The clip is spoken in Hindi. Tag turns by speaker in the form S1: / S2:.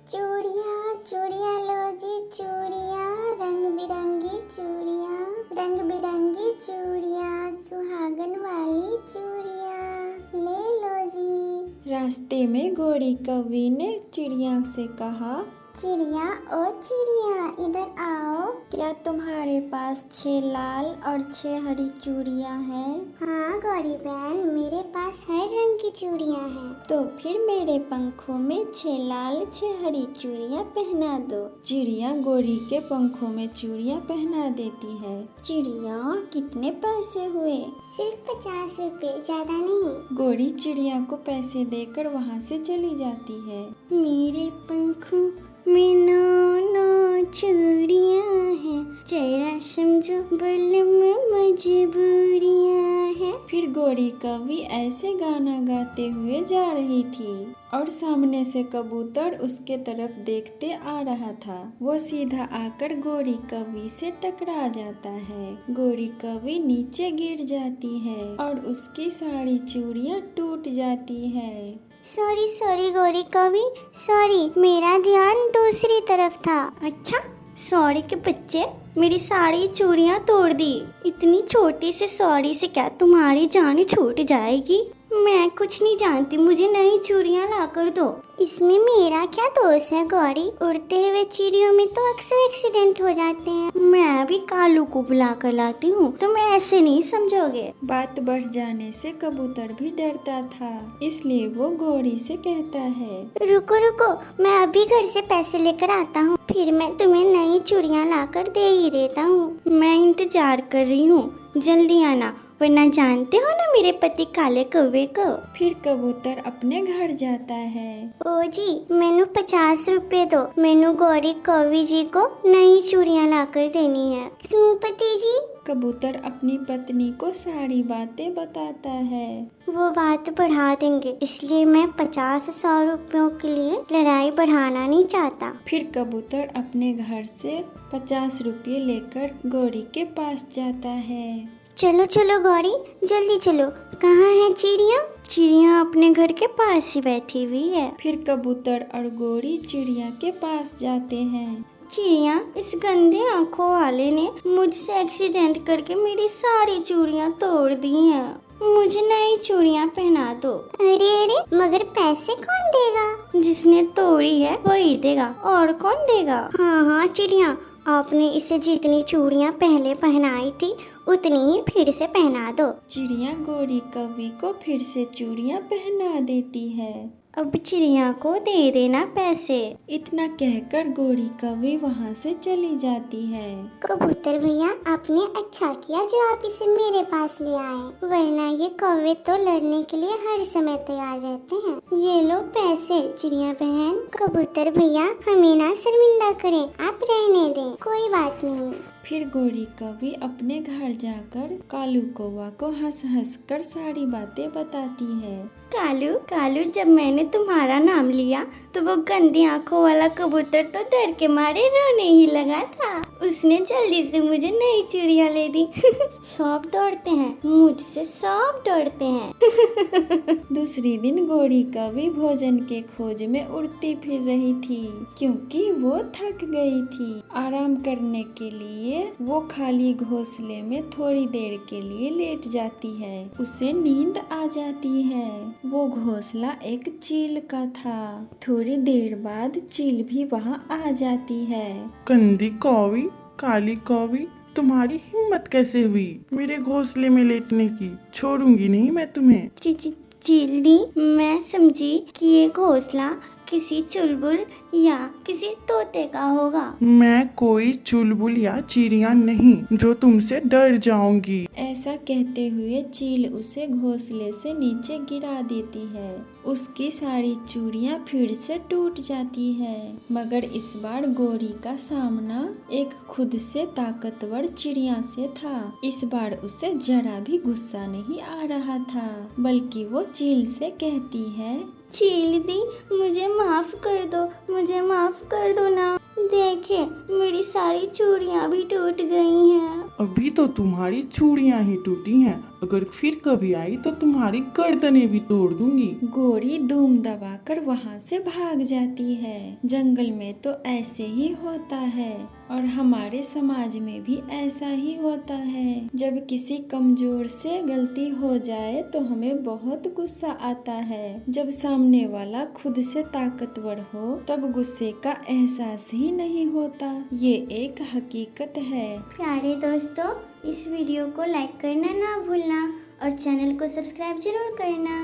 S1: चूड़ियाँ चूड़ियाँ लो जी चूड़ियाँ, रंग बिरंगी चूड़ियाँ, रंग बिरंगी चूड़ियाँ, सुहागन वाली चूड़ियाँ ले लो जी।
S2: रास्ते में गोरी कौवी ने चिड़िया से कहा,
S1: चिड़िया ओ चिड़िया इधर आओ।
S2: क्या तुम्हारे पास 6 लाल और 6 हरी चूड़ियाँ हैं?
S1: हाँ गौरी बहन, मेरे पास हर रंग की चूड़ियाँ हैं।
S2: तो फिर मेरे पंखों में 6 लाल 6 हरी चूड़ियाँ पहना दो। चिड़िया गोरी के पंखों में चूड़ियाँ पहना देती है। चिड़िया कितने पैसे हुए?
S1: सिर्फ 50 रुपए, ज्यादा नहीं।
S2: गोरी चिड़िया को पैसे देकर वहाँ से चली जाती है।
S1: मेरे पंखों में 9 चूड़ियाँ हैं, जरा समझो बलम मजबूरियाँ हैं।
S2: फिर गोरी कौवी ऐसे गाना गाते हुए जा रही थी और सामने से कबूतर उसके तरफ देखते आ रहा था। वो सीधा आकर गोरी कौवी से टकरा जाता है। गोरी कौवी नीचे गिर जाती है और उसकी सारी चूड़ियाँ टूट जाती है।
S1: सॉरी सॉरी गौरी कवि, सॉरी, मेरा ध्यान दूसरी तरफ था। अच्छा, सॉरी के बच्चे, मेरी सारी चूड़ियाँ तोड़ दी। इतनी छोटी से सॉरी से क्या तुम्हारी जान छूट जाएगी? मैं कुछ नहीं जानती, मुझे नई चूड़ियाँ ला कर दो। इसमें मेरा क्या दोष है गौरी? उड़ते हुए चिड़ियों में तो अक्सर एक्सीडेंट हो जाते हैं। मैं भी कालू को बुला कर लाती हूँ, तुम ऐसे नहीं समझोगे।
S2: बात बढ़ जाने से कबूतर भी डरता था, इसलिए वो गोरी से कहता है,
S1: रुको रुको, मैं अभी घर से पैसे लेकर आता हूँ, फिर मैं तुम्हें नई चूड़ियाँ लाकर दे ही देता हूँ। मैं इंतजार कर रही हूँ, जल्दी आना, वरना जानते हो ना मेरे पति काले कौवे को।
S2: फिर कबूतर अपने घर जाता है।
S1: ओ जी, मैनू 50 रुपए दो, मैनू गौरी कौवी जी को नई चूड़ियाँ लाकर देनी है। क्यों पति जी?
S2: कबूतर अपनी पत्नी को सारी बातें बताता है।
S1: वो बात बढ़ा देंगे, इसलिए मैं 50-100 रुपयों के लिए लड़ाई बढ़ाना नहीं चाहता।
S2: फिर कबूतर अपने घर से 50 रुपये लेकर गोरी के पास जाता है।
S1: चलो चलो गौरी, जल्दी चलो। कहाँ है चिड़िया? चिड़िया अपने घर के पास ही बैठी हुई है।
S2: फिर कबूतर और गोरी चिड़िया के पास जाते हैं।
S1: चिड़िया, इस गंदे आंखों वाले ने मुझसे एक्सीडेंट करके मेरी सारी चूड़ियाँ तोड़ दी हैं। मुझे नई चूड़ियाँ पहना दो। अरे अरे, मगर पैसे कौन देगा? जिसने तोड़ी है वही देगा, और कौन देगा? हाँ हाँ चिड़िया, आपने इसे जितनी चूड़ियाँ पहले पहनाई थी उतनी ही फिर से पहना दो।
S2: चिड़िया गोरी कौवी को फिर से चूड़ियाँ पहना देती है।
S1: अब चिड़िया को दे देना पैसे।
S2: इतना कहकर गोरी कौवी वहाँ से चली जाती है।
S1: कबूतर भैया, आपने अच्छा किया जो आप इसे मेरे पास ले आए, वरना ये कौवे तो लड़ने के लिए हर समय तैयार रहते हैं। ये लो पैसे चिड़िया बहन। कबूतर भैया, हमें ना शर्मिंदा करें, आप रहने दें, कोई बात नहीं।
S2: फिर गोरी कौवी अपने घर जाकर कालू कौवा को हंस हंस कर सारी बातें बताती है।
S1: कालू कालू, जब मैंने तुम्हारा नाम लिया तो वो गंदी आंखों वाला कबूतर तो डर के मारे रोने ही लगा था। उसने जल्दी से मुझे नई चूड़ियाँ ले दी। सब डरते हैं, मुझसे सब डरते हैं।
S2: दूसरी दिन गोरी कौवी भोजन के खोज में उड़ती फिर रही थी, क्योंकि वो थक गई थी। आराम करने के लिए वो खाली घोंसले में थोड़ी देर के लिए लेट जाती है। उसे नींद आ जाती है। वो घोंसला एक चील का था। थोड़ी देर बाद चील भी वहाँ आ जाती है।
S3: गंदी कौवी, काली कौवी, तुम्हारी हिम्मत कैसे हुई मेरे घोंसले में लेटने की? छोड़ूंगी नहीं मैं तुम्हें।
S1: चिल्ली, मैं समझी कि ये घोंसला किसी चुलबुल या किसी तोते का होगा।
S3: मैं कोई चुलबुल या चिड़िया नहीं जो तुमसे डर जाऊंगी।
S2: ऐसा कहते हुए चील उसे घोंसले से नीचे गिरा देती है। उसकी सारी चूड़ियाँ फिर से टूट जाती है। मगर इस बार गोरी का सामना एक खुद से ताकतवर चिड़िया से था। इस बार उसे जरा भी गुस्सा नहीं आ रहा था, बल्कि वो चील से कहती है,
S1: चील दी, मुझे माफ कर दो, मुझे माफ कर दो ना। देखे, मेरी सारी चूड़ियाँ भी टूट गई हैं।
S3: अभी तो तुम्हारी चूड़ियाँ ही टूटी हैं, अगर फिर कभी आई तो तुम्हारी गर्दनें भी तोड़ दूंगी।
S2: गौरी धूम दबाकर वहाँ से भाग जाती है। जंगल में तो ऐसे ही होता है और हमारे समाज में भी ऐसा ही होता है। जब किसी कमजोर से गलती हो जाए तो हमें बहुत गुस्सा आता है। जब सामने वाला खुद से ताकतवर हो तब गुस्से का एहसास ही नहीं होता। ये एक हकीकत है।
S1: प्यारे दोस्तों, इस वीडियो को लाइक करना ना भूलना और चैनल को सब्सक्राइब जरूर करना।